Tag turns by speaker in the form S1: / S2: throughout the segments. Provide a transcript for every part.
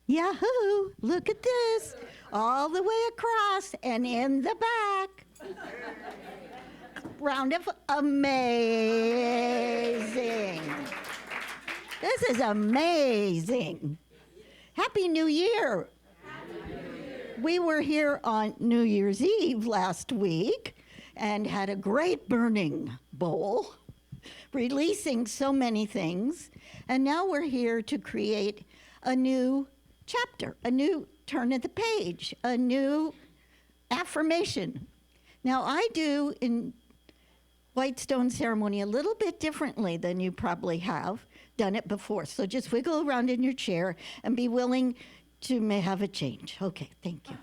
S1: Yahoo! Look at this. All the way across and in the back. Round of amazing. This is amazing. Happy New Year. We were here on New Year's Eve last week and had a great burning bowl, releasing so many things. And now we're here to create a new chapter, a new turn of the page, a new affirmation. Now, I do in White Stone Ceremony a little bit differently than you probably have done it before. So just wiggle around in your chair and be willing to may have a change. Okay, thank you.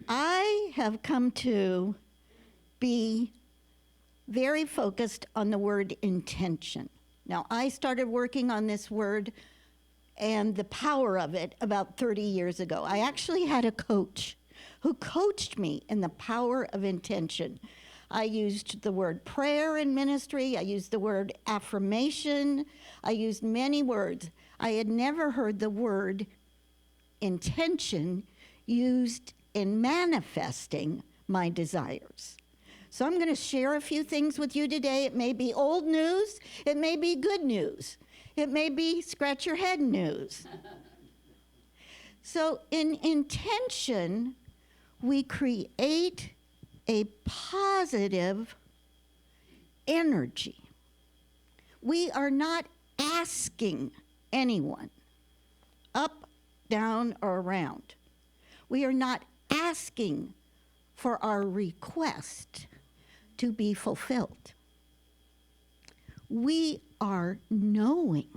S1: I have come to be very focused on the word intention. Now, I started working on this word and the power of it about 30 years ago. I actually had a coach who coached me in the power of intention. I used the word prayer in ministry. I used the word affirmation. I used many words. I had never heard the word intention used in manifesting my desires. So I'm going to share a few things with you today. It may be old news. It may be good news. It may be scratch your head news. So in intention, we create a positive energy. We are not asking anyone up, down, or around. We are not asking for our request to be fulfilled. We are knowing.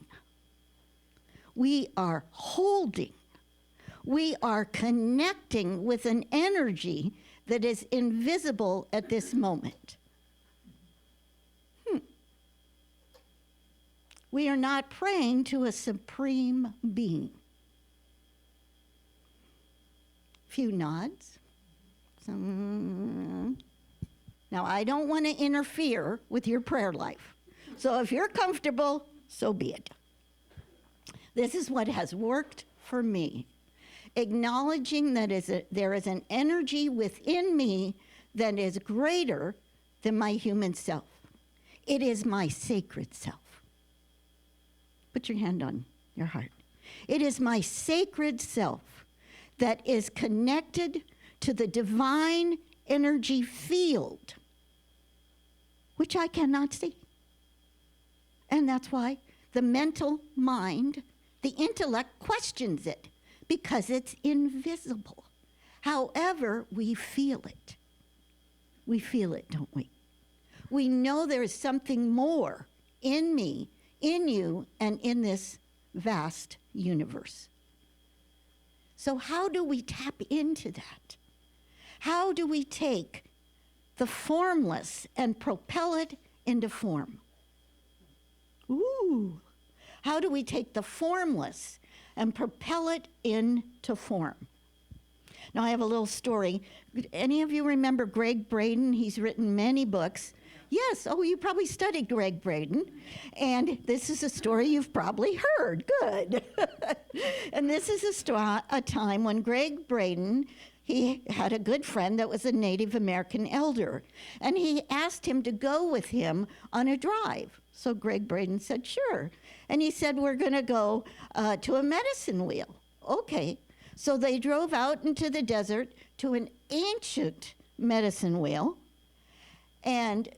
S1: We are holding. We are connecting with an energy that is invisible at this moment. We are not praying to a supreme being. Few nods. Now, I don't want to interfere with your prayer life. So if you're comfortable, so be it. This is what has worked for me. Acknowledging that there is an energy within me that is greater than my human self. It is my sacred self. Put your hand on your heart. It is my sacred self that is connected to the divine energy field, which I cannot see. And that's why the mental mind, the intellect questions it, because it's invisible. However, we feel it. We feel it, don't we? We know there is something more in me, in you, and in this vast universe. So how do we tap into that? How do we take the formless and propel it into form? Ooh. How do we take the formless and propel it into form? Now, I have a little story. Any of you remember Greg Braden? He's written many books. Yes, oh, you probably studied Greg Braden. And this is a story you've probably heard. Good. And this is a time when Greg Braden, he had a good friend that was a Native American elder. And he asked him to go with him on a drive. So Greg Braden said, sure. And he said, we're going to go to a medicine wheel. Okay. So they drove out into the desert to an ancient medicine wheel. And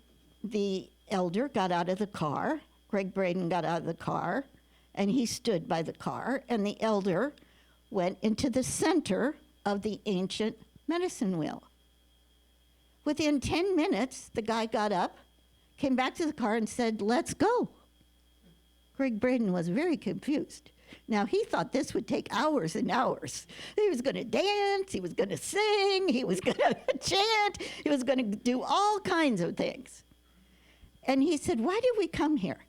S1: the elder got out of the car. Greg Braden got out of the car. And he stood by the car. And the elder went into the center of the ancient medicine wheel. Within 10 minutes, the guy got up, came back to the car and said, let's go. Greg Braden was very confused. Now, he thought this would take hours and hours. He was going to dance, he was going to sing, he was going to chant, he was going to do all kinds of things. And he said, why did we come here?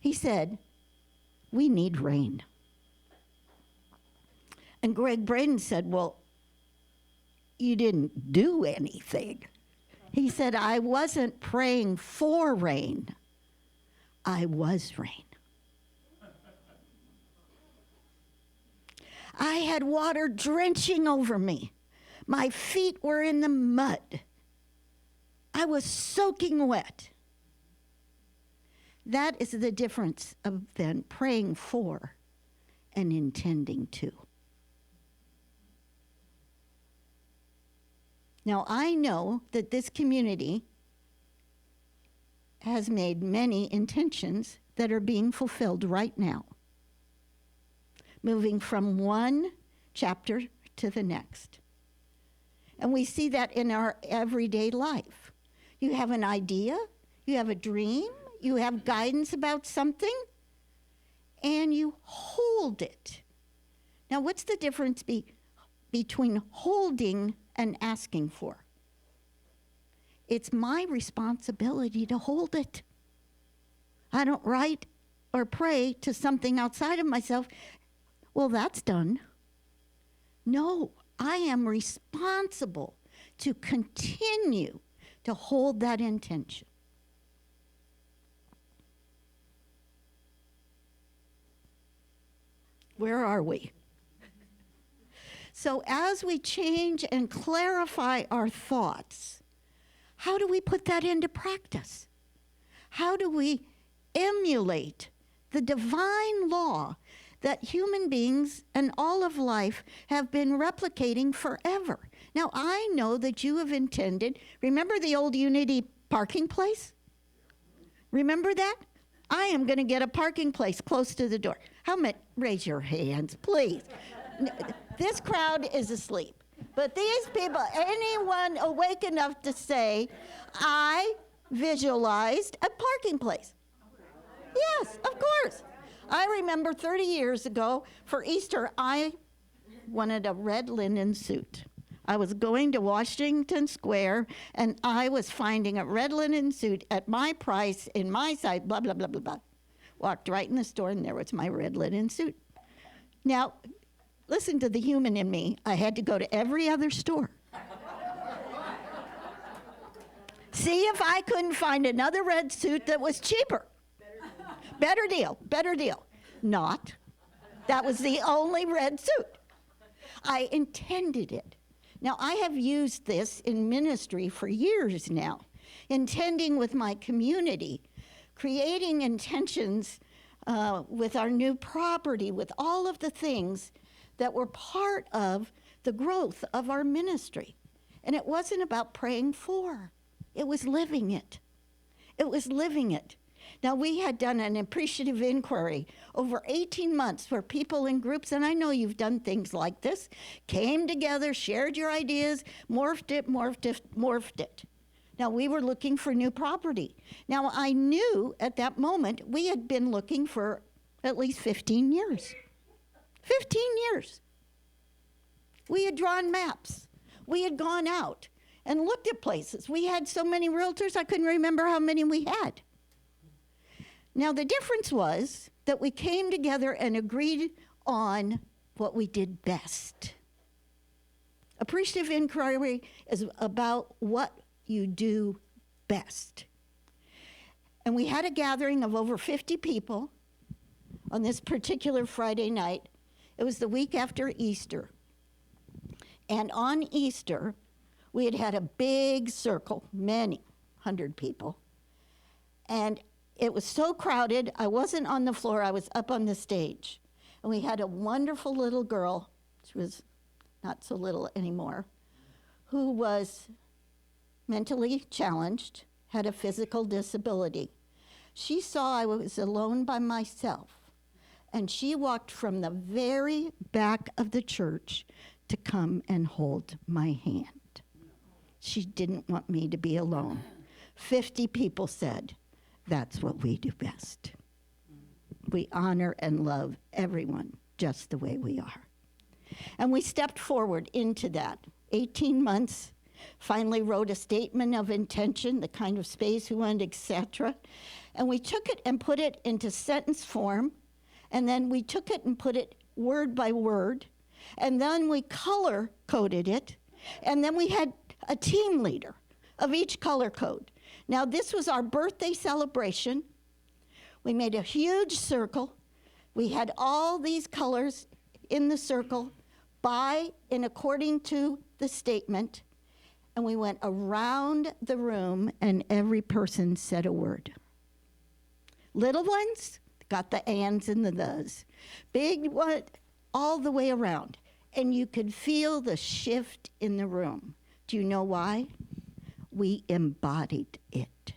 S1: He said, we need rain. And Greg Braden said, well, you didn't do anything. He said, I wasn't praying for rain. I was rain. I had water drenching over me. My feet were in the mud. I was soaking wet. That is the difference of then praying for and intending to. Now, I know that this community has made many intentions that are being fulfilled right now, moving from one chapter to the next. And we see that in our everyday life. You have an idea, you have a dream, you have guidance about something, and you hold it. Now, what's the difference between holding and asking for? It's my responsibility to hold it. I don't write or pray to something outside of myself. Well, that's done. No, I am responsible to continue to hold that intention. Where are we? So as we change and clarify our thoughts, how do we put that into practice? How do we emulate the divine law that human beings and all of life have been replicating forever? Now, I know that you have intended, remember the old Unity parking place? Remember that? I am going to get a parking place close to the door. How many? Raise your hands, please. This crowd is asleep. But these people, anyone awake enough to say, I visualized a parking place? Yes, of course. I remember 30 years ago for Easter, I wanted a red linen suit. I was going to Washington Square, and I was finding a red linen suit at my price, in my size, blah, blah, blah, blah, blah. Walked right in the store, and there was my red linen suit. Now, listen to the human in me. I had to go to every other store. See if I couldn't find another red suit that was cheaper. Better deal. Not. That was the only red suit. I intended it. Now, I have used this in ministry for years now, intending with my community, creating intentions with our new property, with all of the things that were part of the growth of our ministry. And it wasn't about praying for. It was living it. It was living it. Now, we had done an appreciative inquiry over 18 months where people in groups, and I know you've done things like this, came together, shared your ideas, morphed it. Now, we were looking for new property. Now, I knew at that moment we had been looking for at least 15 years. 15 years. We had drawn maps. We had gone out and looked at places. We had so many realtors, I couldn't remember how many we had. Now, the difference was that we came together and agreed on what we did best. Appreciative inquiry is about what you do best. And we had a gathering of over 50 people on this particular Friday night. It was the week after Easter. And on Easter, we had had a big circle, many 100 people. And it was so crowded, I wasn't on the floor, I was up on the stage. And we had a wonderful little girl, she was not so little anymore, who was mentally challenged, had a physical disability. She saw I was alone by myself, and she walked from the very back of the church to come and hold my hand. She didn't want me to be alone. 50 people said, that's what we do best. We honor and love everyone just the way we are. And we stepped forward into that. 18 months, finally wrote a statement of intention, the kind of space we wanted, etc. And we took it and put it into sentence form, and then we took it and put it word by word, and then we color coded it, and then we had a team leader of each color code. Now, this was our birthday celebration. We made a huge circle. We had all these colors in the circle, by and according to the statement, and we went around the room and every person said a word. Little ones got the ands and the thes. Big one, all the way around. And you could feel the shift in the room. Do you know why? We embodied it.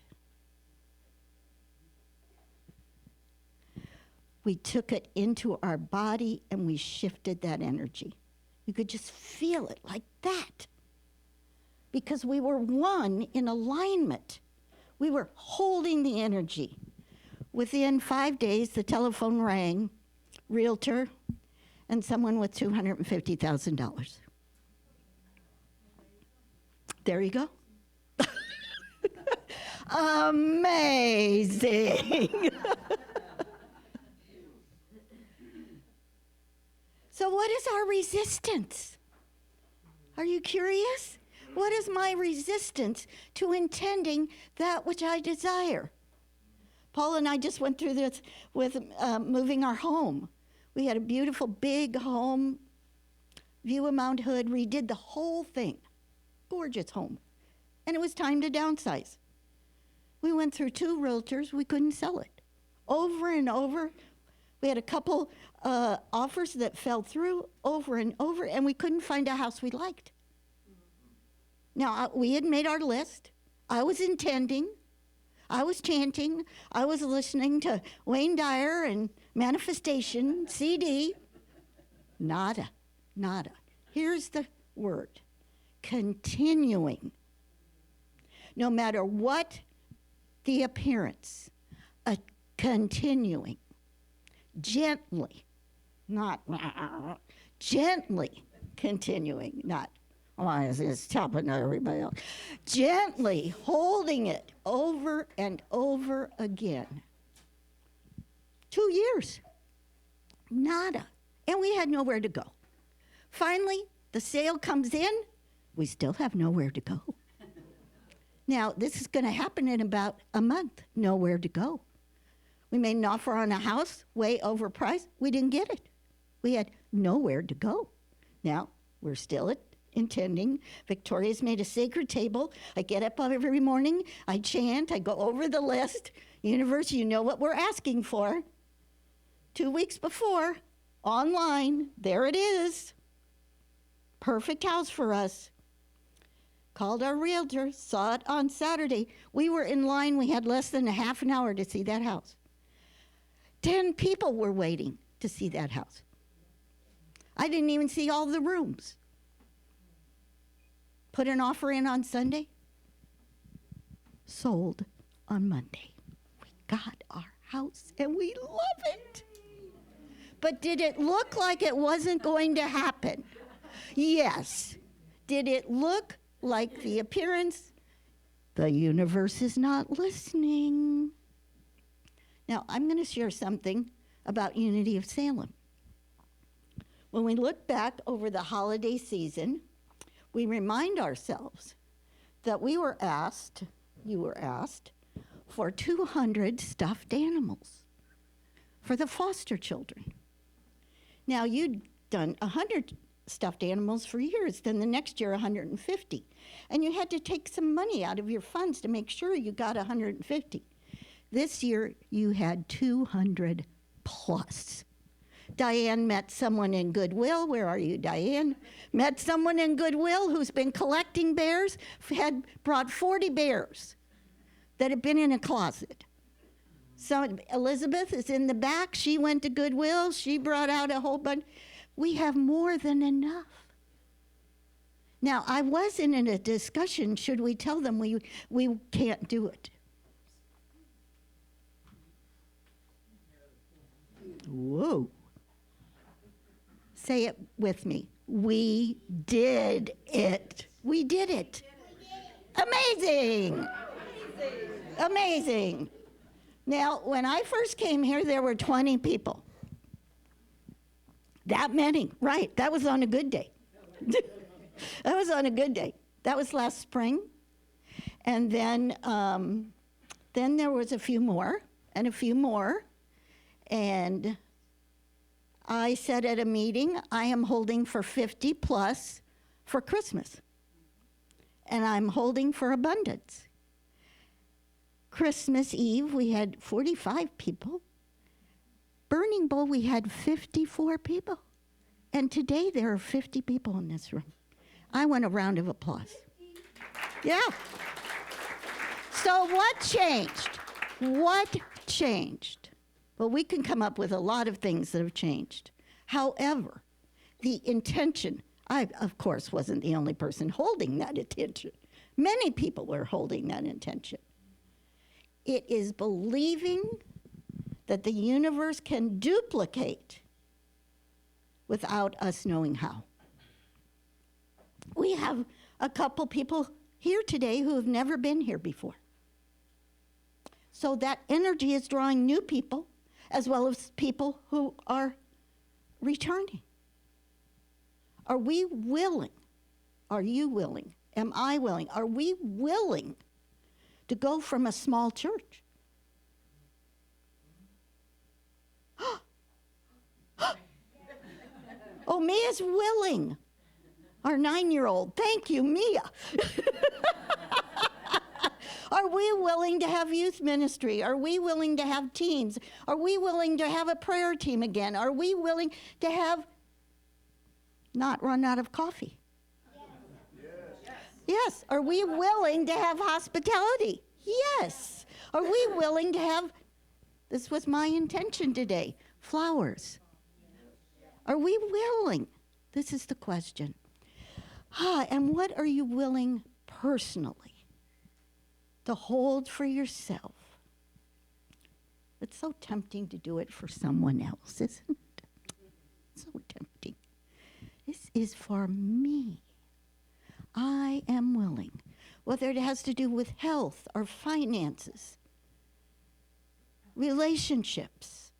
S1: We took it into our body and we shifted that energy. You could just feel it like that. Because we were one in alignment. We were holding the energy. Within 5 days, the telephone rang, realtor, and someone with $250,000. There you go. Amazing. So what is our resistance? Are you curious? What is my resistance to intending that which I desire? Paul and I just went through this with moving our home. We had a beautiful big home, view of Mount Hood, redid the whole thing. Gorgeous home. And it was time to downsize. We went through 2 realtors, we couldn't sell it. Over and over. We had a couple offers that fell through over and over, and we couldn't find a house we liked. Now, we had made our list. I was intending. I was chanting. I was listening to Wayne Dyer and Manifestation, CD. Nada. Here's the word. Continuing. No matter what the appearance, continuing. Gently. Not gently continuing. Not, it's topping everybody else. Gently holding it over and over again. 2 years. Nada. And we had nowhere to go. Finally, the sale comes in. We still have nowhere to go. Now, this is going to happen in about a month. Nowhere to go. We made an offer on a house, way overpriced. We didn't get it. We had nowhere to go. Now, we're still intending. Victoria's made a sacred table. I get up every morning. I chant. I go over the list. Universe, you know what we're asking for. 2 weeks before, online, there it is. Perfect house for us. Called our realtor, saw it on Saturday. We were in line. We had less than a half an hour to see that house. 10 people were waiting to see that house. I didn't even see all the rooms. Put an offer in on Sunday. Sold on Monday. We got our house and we love it. But did it look like it wasn't going to happen? Yes. Did it look like the appearance? The universe is not listening. Now, I'm going to share something about Unity of Salem. When we look back over the holiday season, we remind ourselves that you were asked, for 200 stuffed animals for the foster children. Now, you'd done 100 stuffed animals for years, then the next year 150. And you had to take some money out of your funds to make sure you got 150. This year, you had 200 plus. Diane met someone in Goodwill. Where are you, Diane? Met someone in Goodwill who's been collecting bears, had brought 40 bears that had been in a closet. So Elizabeth is in the back. She went to Goodwill. She brought out a whole bunch. We have more than enough. Now, I was in a discussion, should we tell them we can't do it? Whoa. Say it with me. We did it. We did it. Amazing. Amazing. Now, when I first came here, there were 20 people. That many, right. That was on a good day. That was on a good day. That was last spring. And then there was a few more and a few more. And I said at a meeting, I am holding for 50 plus for Christmas. And I'm holding for abundance. Christmas Eve, we had 45 people. Burning Bull, we had 54 people. And today there are 50 people in this room. I want a round of applause. Yeah. So what changed? What changed? Well, we can come up with a lot of things that have changed. However, the intention, I, of course, wasn't the only person holding that intention. Many people were holding that intention. It is believing that the universe can duplicate without us knowing how. We have a couple people here today who have never been here before. So that energy is drawing new people as well as people who are returning. Are we willing? Are you willing? Am I willing? Are we willing to go from a small church? Oh, Mia's willing. Our 9-year-old. Thank you, Mia. Are we willing to have youth ministry? Are we willing to have teams? Are we willing to have a prayer team again? Are we willing to have not run out of coffee? Yes. Yes. Are we willing to have hospitality? Yes. Are we willing to have, this was my intention today, flowers? Are we willing? This is the question. And what are you willing personally to hold for yourself? It's so tempting to do it for someone else, isn't it? So tempting. This is for me. I am willing. Whether it has to do with health or finances, relationships,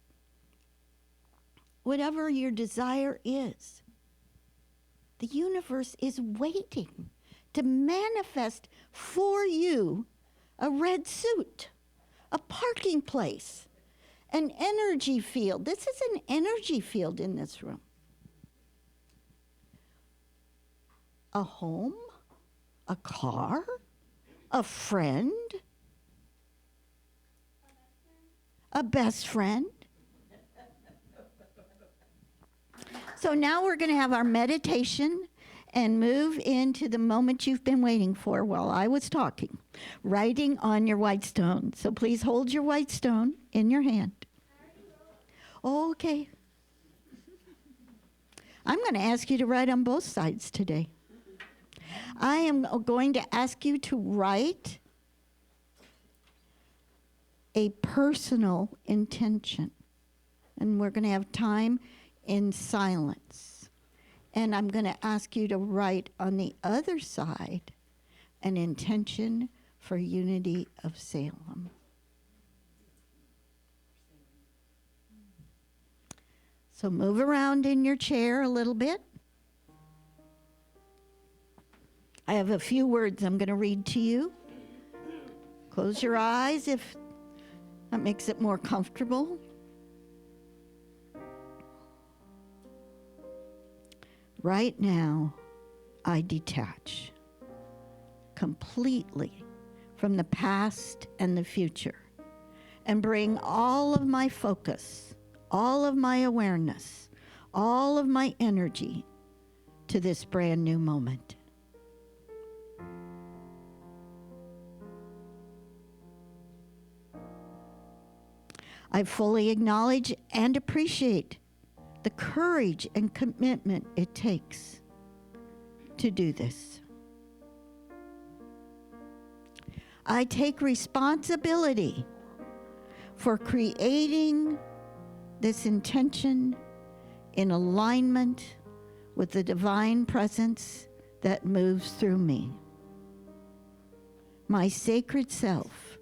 S1: whatever your desire is, the universe is waiting to manifest for you a red suit, a parking place, an energy field. This is an energy field in this room. A home, a car, a friend, a best friend. So now we're going to have our meditation and move into the moment you've been waiting for while I was talking, writing on your white stone. So please hold your white stone in your hand. Oh, okay. I'm going to ask you to write on both sides today. I am going to ask you to write a personal intention. And we're going to have time in silence. And I'm going to ask you to write on the other side an intention for unity of Salem. So move around in your chair a little bit. I have a few words I'm going to read to you. Close your eyes if that makes it more comfortable. Right now, I detach completely from the past and the future and bring all of my focus, all of my awareness, all of my energy to this brand new moment. I fully acknowledge and appreciate the courage and commitment it takes to do this. I take responsibility for creating this intention in alignment with the divine presence that moves through me. My sacred self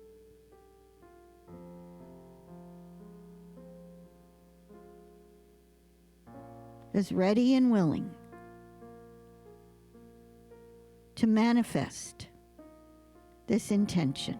S1: is ready and willing to manifest this intention.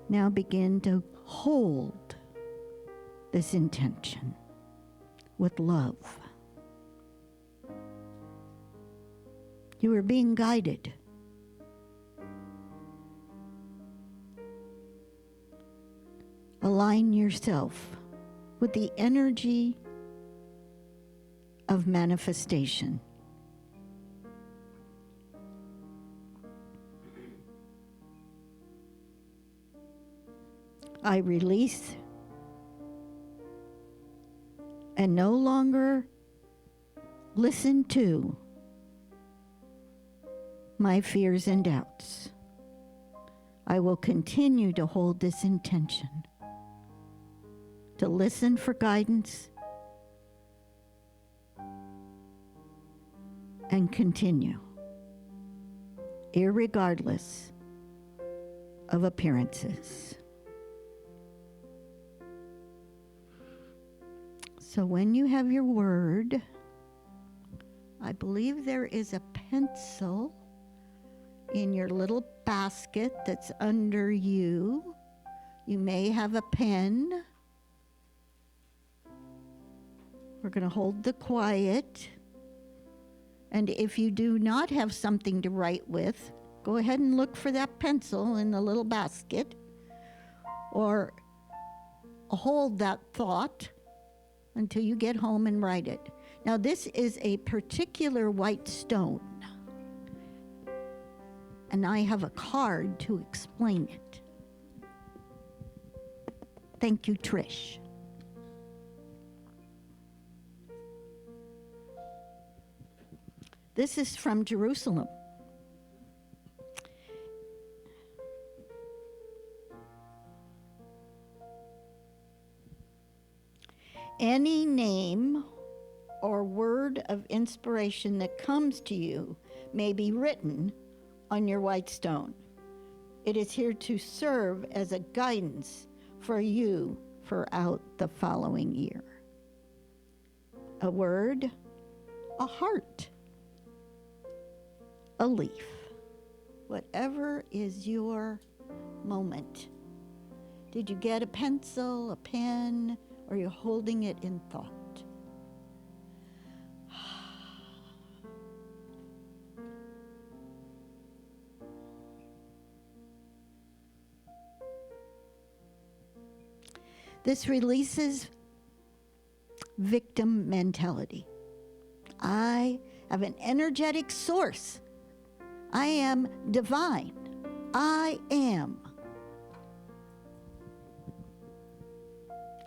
S1: Now begin to hold this intention with love. You are being guided. Align yourself with the energy of manifestation. I release and no longer listen to my fears and doubts. I will continue to hold this intention, to listen for guidance and continue, irregardless of appearances. So when you have your word, I believe there is a pencil in your little basket that's under you. You may have a pen. We're going to hold the quiet. And if you do not have something to write with, go ahead and look for that pencil in the little basket, or hold that thought until you get home and write it. Now, this is a particular white stone, and I have a card to explain it. Thank you, Trish. This is from Jerusalem. Any name or word of inspiration that comes to you may be written on your white stone. It is here to serve as a guidance for you throughout the following year. A word, a heart, a leaf, whatever is your moment. Did you get a pencil, a pen, or you're holding it in thought? This releases victim mentality. I have an energetic source. I am divine. I am.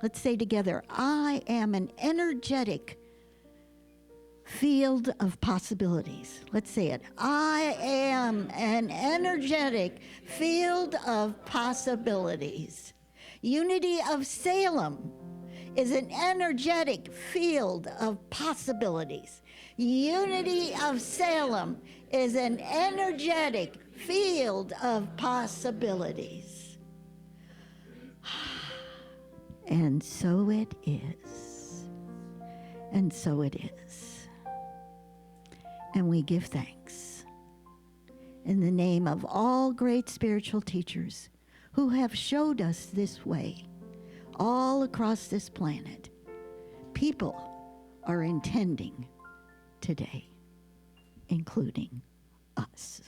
S1: Let's say together, I am an energetic field of possibilities. Let's say it. I am an energetic field of possibilities. Unity of Salem is an energetic field of possibilities. Unity of Salem is an energetic field of possibilities. And so it is. And so it is. And we give thanks in the name of all great spiritual teachers who have showed us this way all across this planet. People are intending today, including us.